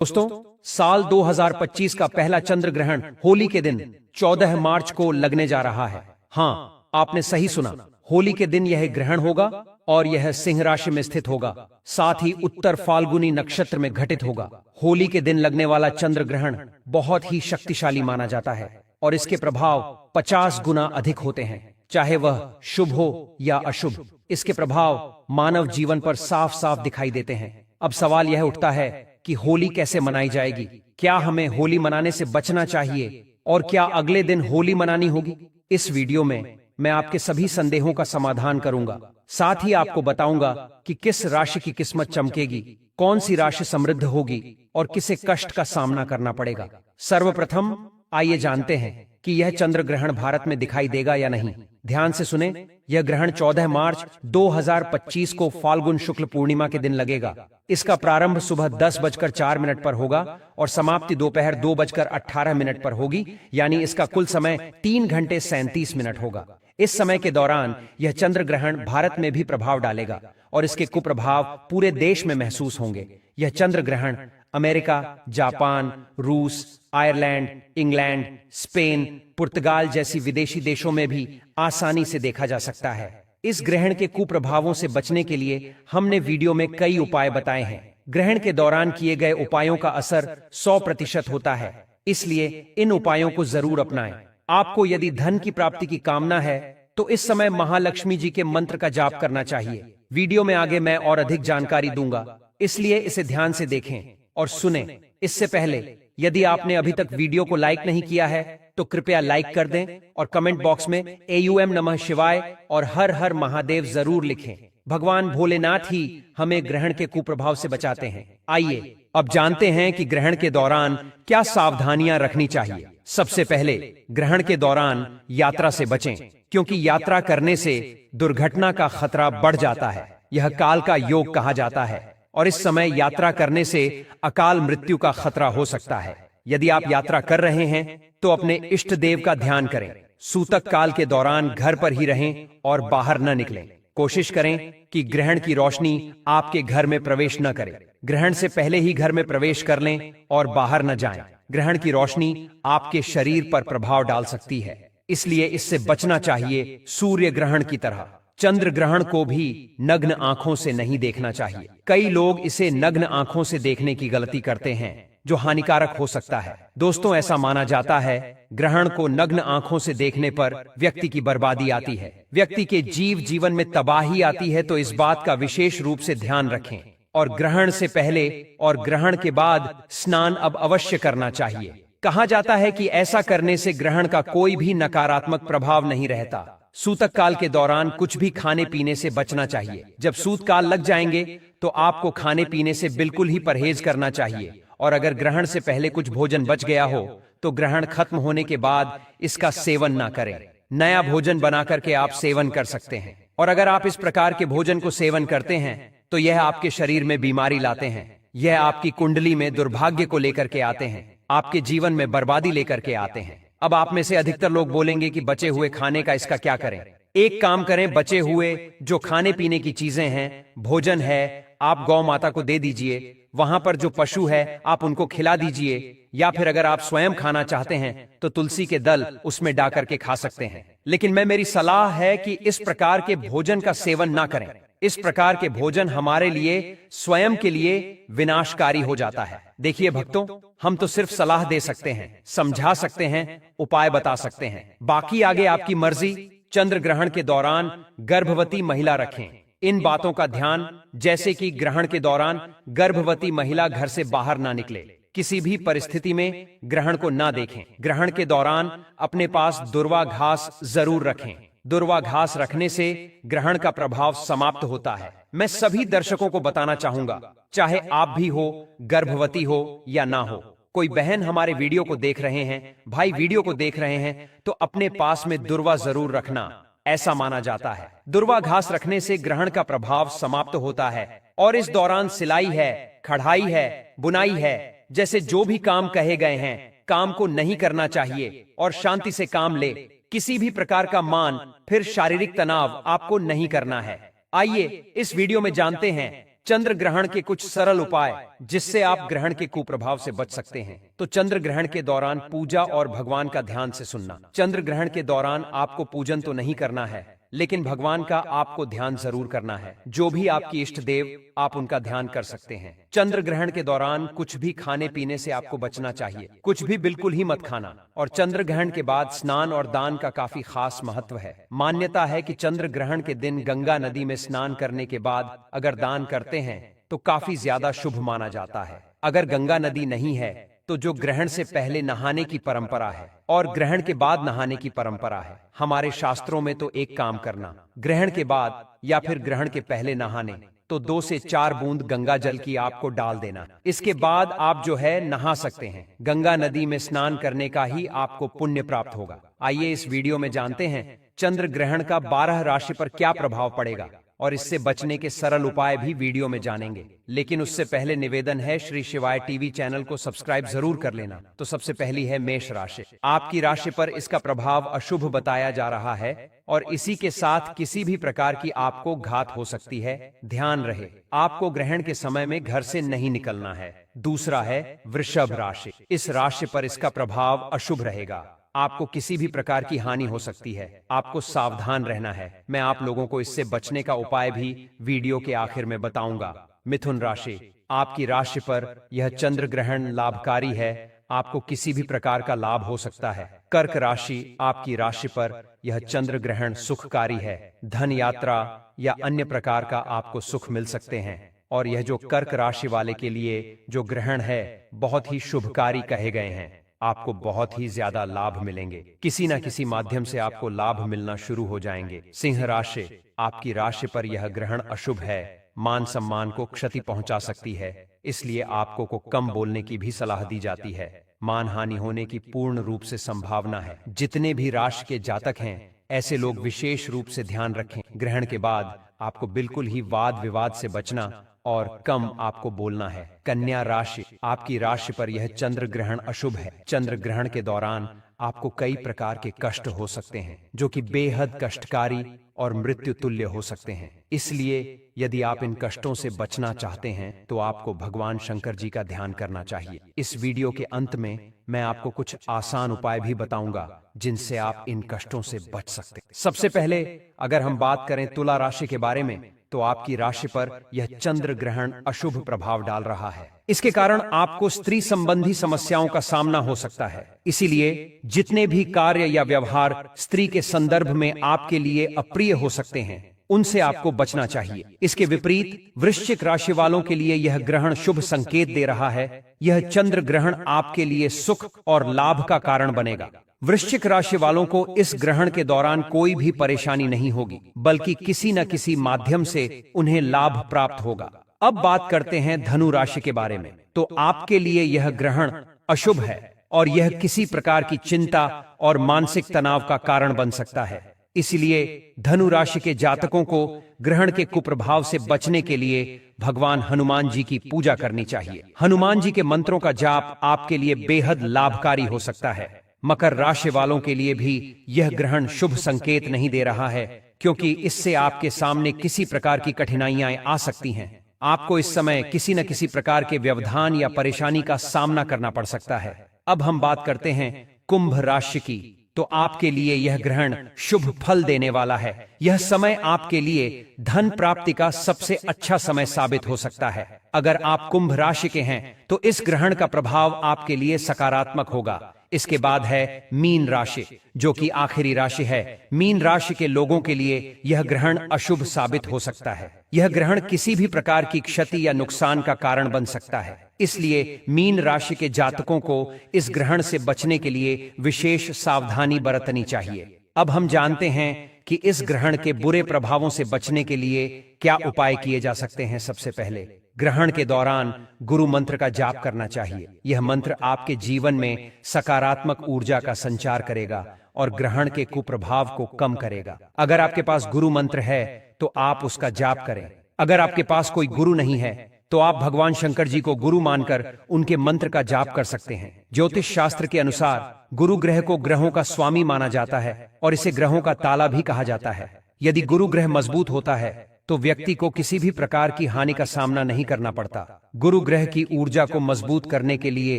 दोस्तों, साल 2025 का पहला चंद्र ग्रहण होली के दिन 14 मार्च को लगने जा रहा है। हाँ, आपने सही सुना, होली के दिन यह ग्रहण होगा और यह सिंह राशि में स्थित होगा, साथ ही उत्तर फाल्गुनी नक्षत्र में घटित होगा। होली के दिन लगने वाला चंद्र ग्रहण बहुत ही शक्तिशाली माना जाता है और इसके प्रभाव 50 गुना अधिक होते हैं, चाहे वह शुभ हो या अशुभ। इसके प्रभाव मानव जीवन पर साफ साफ दिखाई देते हैं। अब सवाल यह उठता है कि होली कैसे मनाई जाएगी? क्या हमें होली मनाने से बचना चाहिए और क्या अगले दिन होली मनानी होगी? इस वीडियो में मैं आपके सभी संदेहों का समाधान करूंगा। साथ ही आपको बताऊंगा कि किस राशि की किस्मत चमकेगी, कौन सी राशि समृद्ध होगी और किसे कष्ट का सामना करना पड़ेगा। सर्वप्रथम आइए जानते हैं कि यह चंद्र ग्रहण भारत में दिखाई देगा या नहीं। ध्यान से सुने, यह ग्रहण 14 मार्च 2025 को फाल्गुन शुक्ल पूर्णिमा के दिन लगेगा। इसका प्रारंभ सुबह 10:04 पर होगा और समाप्ति दोपहर 2:18 पर होगी, यानी इसका कुल समय 3 घंटे 37 मिनट होगा। इस समय के दौरान यह चंद्र ग्रहण भारत में भी प्रभाव डालेगा और इसके कुप्रभाव पूरे देश में महसूस होंगे। यह चंद्र ग्रहण अमेरिका, जापान, रूस, आयरलैंड, इंग्लैंड, स्पेन, पुर्तगाल जैसी विदेशी देशों में भी आसानी से देखा जा सकता है। इस ग्रहण के कुप्रभावों से बचने के लिए हमने वीडियो में कई उपाय बताए हैं। ग्रहण के दौरान किए गए उपायों का असर 100% होता है, इसलिए इन उपायों को जरूर अपनाएं। आपको यदि धन की प्राप्ति की कामना है तो इस समय महालक्ष्मी जी के मंत्र का जाप करना चाहिए। वीडियो में आगे मैं और अधिक जानकारी दूंगा, इसलिए इसे ध्यान से देखें और सुनें। इससे पहले यदि आपने अभी तक वीडियो को लाइक नहीं किया है तो कृपया लाइक कर दें और कमेंट बॉक्स में AUM नमः शिवाय और हर हर महादेव जरूर लिखें। भगवान भोलेनाथ ही हमें ग्रहण के कुप्रभाव से बचाते हैं। आइए अब जानते हैं कि ग्रहण के दौरान क्या सावधानियां रखनी चाहिए। सबसे पहले, ग्रहण के दौरान यात्रा से बचें, क्योंकि यात्रा करने से दुर्घटना का खतरा बढ़ जाता है। यह काल का योग कहा जाता है और इस समय यात्रा करने से अकाल मृत्यु का खतरा हो सकता है। यदि आप यात्रा कर रहे हैं तो अपने इष्ट देव का ध्यान करें। सूतक काल के दौरान घर पर ही रहें और बाहर न निकलें। कोशिश करें कि ग्रहण की रोशनी आपके घर में प्रवेश न करे। ग्रहण से पहले ही घर में प्रवेश कर लें और बाहर न जाएं। ग्रहण की रोशनी आपके शरीर पर प्रभाव डाल सकती है, इसलिए इससे बचना चाहिए। सूर्य ग्रहण की तरह चंद्र ग्रहण को भी नग्न आंखों से नहीं देखना चाहिए। कई लोग इसे नग्न आंखों से देखने की गलती करते हैं, जो हानिकारक हो सकता है। दोस्तों, ऐसा माना जाता है ग्रहण को नग्न आंखों से देखने पर व्यक्ति की बर्बादी आती है, व्यक्ति के जीवन में तबाही आती है। तो इस बात का विशेष रूप से ध्यान रखें और ग्रहण से पहले और ग्रहण के बाद स्नान अब अवश्य करना चाहिए। कहा जाता है कि ऐसा करने से ग्रहण का कोई भी नकारात्मक प्रभाव नहीं रहता। सूतक काल के दौरान कुछ भी खाने पीने से बचना चाहिए। जब सूत काल लग जाएंगे तो आपको खाने पीने से बिल्कुल ही परहेज करना चाहिए और अगर ग्रहण से पहले कुछ भोजन बच गया हो तो ग्रहण खत्म होने के बाद इसका सेवन ना करें। नया भोजन बना करके आप सेवन कर सकते हैं और अगर आप इस प्रकार के भोजन को सेवन करते हैं तो यह आपके शरीर में बीमारी लाते हैं। यह आपकी कुंडली में दुर्भाग्य को लेकर के आते हैं, आपके जीवन में बर्बादी लेकर के आते हैं। अब आप में से अधिकतर लोग बोलेंगे कि बचे हुए खाने का इसका क्या करें। एक काम करें, बचे हुए जो खाने पीने की चीजें हैं, भोजन है, आप गौ माता को दे दीजिए। वहां पर जो पशु है आप उनको खिला दीजिए, या फिर अगर आप स्वयं खाना चाहते हैं तो तुलसी के दल उसमें डाल करके खा सकते हैं। लेकिन मेरी सलाह है कि इस प्रकार के भोजन का सेवन ना करें। इस प्रकार के भोजन हमारे लिए स्वयं के लिए विनाशकारी हो जाता है। देखिए भक्तों, हम तो सिर्फ सलाह दे सकते हैं, समझा सकते हैं, उपाय बता सकते हैं, बाकी आगे आपकी मर्जी। चंद्र ग्रहण के दौरान गर्भवती महिला रखें इन बातों का ध्यान, जैसे कि ग्रहण के दौरान गर्भवती महिला घर से बाहर ना निकले, किसी भी परिस्थिति में ग्रहण को ना देखें। ग्रहण के दौरान अपने पास दुर्वा घास जरूर रखें। दुर्वा घास रखने से ग्रहण का प्रभाव समाप्त होता है। मैं सभी दर्शकों को बताना चाहूंगा, चाहे आप भी हो, गर्भवती हो या ना हो, कोई बहन हमारे वीडियो को देख रहे हैं, भाई वीडियो को देख रहे हैं, तो अपने पास में दुर्वा जरूर रखना। ऐसा माना जाता है दुर्वा घास रखने से ग्रहण का प्रभाव समाप्त होता है और इस दौरान सिलाई है, कढ़ाई है, बुनाई है, जैसे जो भी काम कहे गए हैं, काम को नहीं करना चाहिए और शांति से काम ले। किसी भी प्रकार का मान फिर शारीरिक तनाव आपको नहीं करना है। आइए इस वीडियो में जानते हैं चंद्र ग्रहण के कुछ सरल उपाय जिससे आप ग्रहण के कुप्रभाव से बच सकते हैं। तो चंद्र ग्रहण के दौरान पूजा और भगवान का ध्यान से सुनना। चंद्र ग्रहण के दौरान आपको पूजन तो नहीं करना है, लेकिन भगवान का आपको ध्यान जरूर करना है। जो भी आपकी इष्ट देव, आप उनका ध्यान कर सकते हैं। चंद्र ग्रहण के दौरान कुछ भी खाने पीने से आपको बचना चाहिए, कुछ भी बिल्कुल ही मत खाना। और चंद्र ग्रहण के बाद स्नान और दान का काफी खास महत्व है। मान्यता है कि चंद्र ग्रहण के दिन गंगा नदी में स्नान करने के बाद अगर दान करते हैं तो काफी ज्यादा शुभ माना जाता है। अगर गंगा नदी नहीं है तो जो ग्रहण से पहले नहाने की परंपरा है और ग्रहण के बाद नहाने की परंपरा है। हमारे शास्त्रों में तो एक काम करना, ग्रहण के बाद या फिर ग्रहण के पहले नहाने तो 2 से 4 बूंद गंगा जल की आपको डाल देना। इसके बाद आप जो है नहा सकते हैं। गंगा नदी में स्नान करने का ही आपको पुण्य प्राप्त होगा। आइए इस वीडियो में जानते हैं चंद्र ग्रहण का 12 राशि पर क्या प्रभाव पड़ेगा और इससे बचने के सरल उपाय भी वीडियो में जानेंगे। लेकिन उससे पहले निवेदन है, श्री शिवाय टीवी चैनल को सब्सक्राइब जरूर कर लेना। तो सबसे पहली है मेष राशि। आपकी राशि पर इसका प्रभाव अशुभ बताया जा रहा है और इसी के साथ किसी भी प्रकार की आपको घात हो सकती है। ध्यान रहे, आपको ग्रहण के समय में घर से नहीं निकलना है। दूसरा है वृषभ राशि। इस राशि पर इसका प्रभाव अशुभ रहेगा। आपको किसी भी प्रकार की हानि हो सकती है, आपको सावधान रहना है। मैं आप लोगों को इससे बचने का उपाय भी वीडियो के आखिर में बताऊंगा। मिथुन राशि। आपकी राशि पर यह चंद्र ग्रहण लाभकारी है, आपको किसी भी प्रकार का लाभ हो सकता है। कर्क राशि। आपकी राशि पर यह चंद्र ग्रहण सुखकारी है, धन यात्रा या अन्य प्रकार का आपको सुख मिल सकते हैं। और यह जो कर्क राशि वाले के लिए जो ग्रहण है बहुत ही शुभकारी कहे गए हैं। आपको बहुत ही ज्यादा लाभ मिलेंगे, किसी न किसी माध्यम से आपको लाभ मिलना शुरू हो जाएंगे। सिंह राशि। आपकी राशि पर यह ग्रहण अशुभ है, मान सम्मान को क्षति पहुंचा सकती है, इसलिए आपको को कम बोलने की भी सलाह दी जाती है। मान हानि होने की पूर्ण रूप से संभावना है। जितने भी राशि के जातक हैं ऐसे लोग विशेष रूप से ध्यान रखें। ग्रहण के बाद आपको बिल्कुल ही वाद विवाद से बचना और कम आपको बोलना है। कन्या राशि। आपकी राशि पर यह चंद्र ग्रहण अशुभ है। चंद्र ग्रहण के दौरान आपको कई प्रकार के कष्ट हो सकते हैं जो कि बेहद कष्टकारी और मृत्यु तुल्य हो सकते हैं। इसलिए यदि आप इन कष्टों से बचना चाहते हैं तो आपको भगवान शंकर जी का ध्यान करना चाहिए। इस वीडियो के अंत में मैं आपको कुछ आसान उपाय भी बताऊंगा जिनसे आप इन कष्टों से बच सकते हैं। सबसे पहले अगर हम बात करें तुला राशि के बारे में, तो आपकी राशि पर यह चंद्र ग्रहण अशुभ प्रभाव डाल रहा है। इसके कारण आपको स्त्री संबंधी समस्याओं का सामना हो सकता है। इसीलिए जितने भी कार्य या व्यवहार स्त्री के संदर्भ में आपके लिए अप्रिय हो सकते हैं उनसे आपको बचना चाहिए। इसके विपरीत वृश्चिक राशि वालों के लिए यह ग्रहण शुभ संकेत दे रहा है। यह चंद्र ग्रहण आपके लिए सुख और लाभ का कारण बनेगा। वृश्चिक राशि वालों को इस ग्रहण के दौरान कोई भी परेशानी नहीं होगी, बल्कि किसी न किसी माध्यम से उन्हें लाभ प्राप्त होगा। अब बात करते हैं धनु राशि के बारे में। तो आपके लिए यह ग्रहण अशुभ है और यह किसी प्रकार की चिंता और मानसिक तनाव का कारण बन सकता है। इसलिए धनु राशि के जातकों को ग्रहण के कुप्रभाव से बचने के लिए भगवान हनुमान जी की पूजा करनी चाहिए। हनुमान जी के मंत्रों का जाप आपके लिए बेहद लाभकारी हो सकता है। मकर राशि वालों के लिए भी यह ग्रहण शुभ संकेत नहीं दे रहा है, क्योंकि इससे आपके सामने किसी प्रकार की कठिनाइयां आ सकती हैं। आपको इस समय किसी न किसी प्रकार के व्यवधान या परेशानी का सामना करना पड़ सकता है। अब हम बात करते हैं कुंभ राशि की। तो आपके लिए यह ग्रहण शुभ फल देने वाला है। यह समय आपके लिए धन प्राप्ति का सबसे अच्छा समय साबित हो सकता है। अगर आप कुंभ राशि के हैं तो इस ग्रहण का प्रभाव आपके लिए सकारात्मक होगा। इसके बाद है मीन राशि, जो कि आखिरी राशि है। मीन राशि के लोगों के लिए यह ग्रहण अशुभ साबित हो सकता है। यह ग्रहण किसी भी प्रकार की क्षति या नुकसान का कारण बन सकता है। इसलिए मीन राशि के जातकों को इस ग्रहण से बचने के लिए विशेष सावधानी बरतनी चाहिए। अब हम जानते हैं कि इस ग्रहण के बुरे प्रभावों से बचने के लिए क्या उपाय किए जा सकते हैं। सबसे पहले ग्रहण के दौरान गुरु मंत्र का जाप करना चाहिए। यह मंत्र आपके जीवन में सकारात्मक ऊर्जा का संचार करेगा और ग्रहण के कुप्रभाव को कम करेगा। अगर आपके पास गुरु मंत्र है तो आप उसका जाप करें। अगर आपके पास कोई गुरु नहीं है तो आप भगवान शंकर जी को गुरु मानकर उनके मंत्र का जाप कर सकते हैं। ज्योतिष शास्त्र के अनुसार गुरु ग्रह को ग्रहों का स्वामी माना जाता है और इसे ग्रहों का ताला भी कहा जाता है। यदि गुरु ग्रह मजबूत होता है तो व्यक्ति को किसी भी प्रकार की हानि का सामना नहीं करना पड़ता। गुरु ग्रह की ऊर्जा को मजबूत करने के लिए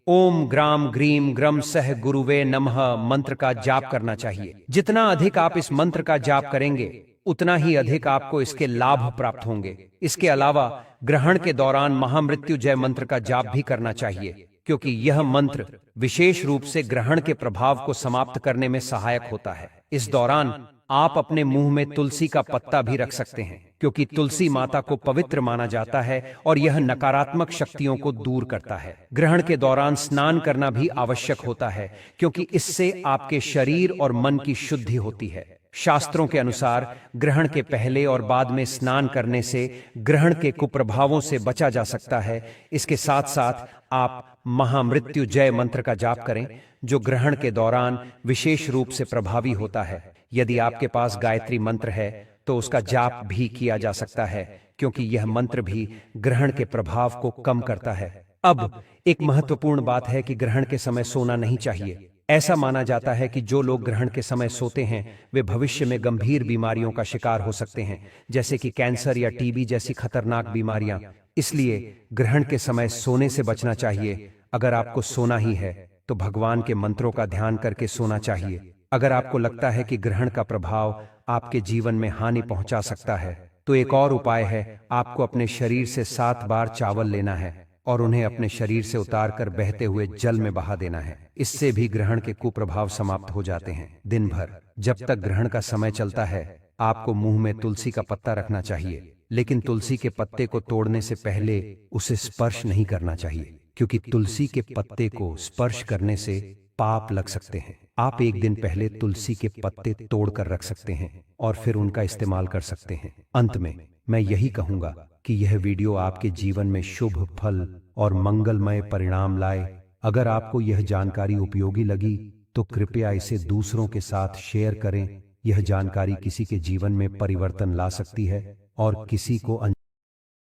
ओम ग्राम ग्रीम ग्रम सह गुरुवे नमः मंत्र का जाप करना चाहिए। जितना अधिक आप इस मंत्र का जाप करेंगे उतना ही अधिक आपको इसके लाभ प्राप्त होंगे। इसके अलावा ग्रहण के दौरान महामृत्युंजय मंत्र का जाप भी करना चाहिए, क्योंकि यह मंत्र विशेष रूप से ग्रहण के प्रभाव को समाप्त करने में सहायक होता है। इस दौरान आप अपने मुंह में तुलसी का पत्ता भी रख सकते हैं, क्योंकि तुलसी माता को पवित्र माना जाता है और यह नकारात्मक शक्तियों को दूर करता है। ग्रहण के दौरान स्नान करना भी आवश्यक होता है, क्योंकि इससे आपके शरीर और मन की शुद्धि होती है। शास्त्रों के अनुसार ग्रहण के पहले और बाद में स्नान करने से ग्रहण के कुप्रभावों से बचा जा सकता है। इसके साथ साथ आप महामृत्युंजय मंत्र का जाप करें, जो ग्रहण के दौरान विशेष रूप से प्रभावी होता है। यदि आपके पास गायत्री मंत्र है तो उसका जाप भी किया जा सकता है, क्योंकि यह मंत्र भी ग्रहण के प्रभाव को कम करता है। अब एक महत्वपूर्ण बात है कि ग्रहण के समय सोना नहीं चाहिए। ऐसा माना जाता है कि जो लोग ग्रहण के समय सोते हैं वे भविष्य में गंभीर बीमारियों का शिकार हो सकते हैं, जैसे कि कैंसर या टीबी जैसी खतरनाक बीमारियां। इसलिए ग्रहण के समय सोने से बचना चाहिए। अगर आपको सोना ही है तो भगवान के मंत्रों का ध्यान करके सोना चाहिए। अगर आपको लगता है कि ग्रहण का प्रभाव आपके जीवन में हानि पहुंचा सकता है तो एक और उपाय है, आपको अपने शरीर से 7 बार चावल लेना है और उन्हें अपने शरीर से उतारकर बहते हुए जल में बहा देना है। इससे भी ग्रहण के कुप्रभाव समाप्त हो जाते हैं। दिन भर जब तक ग्रहण का समय चलता है आपको मुंह में तुलसी का पत्ता रखना चाहिए, लेकिन तुलसी के पत्ते को तोड़ने से पहले उसे स्पर्श नहीं करना चाहिए, क्योंकि तुलसी के पत्ते को स्पर्श करने से पाप लग सकते हैं। आप एक दिन पहले तुलसी के पत्ते तोड़कर रख सकते हैं और फिर उनका इस्तेमाल कर सकते हैं। अंत में मैं यही कहूंगा कि यह वीडियो आपके जीवन में शुभ फल और मंगलमय परिणाम लाए। अगर आपको यह जानकारी उपयोगी लगी तो कृपया इसे दूसरों के साथ शेयर करें। यह जानकारी किसी के जीवन में परिवर्तन ला सकती है और किसी को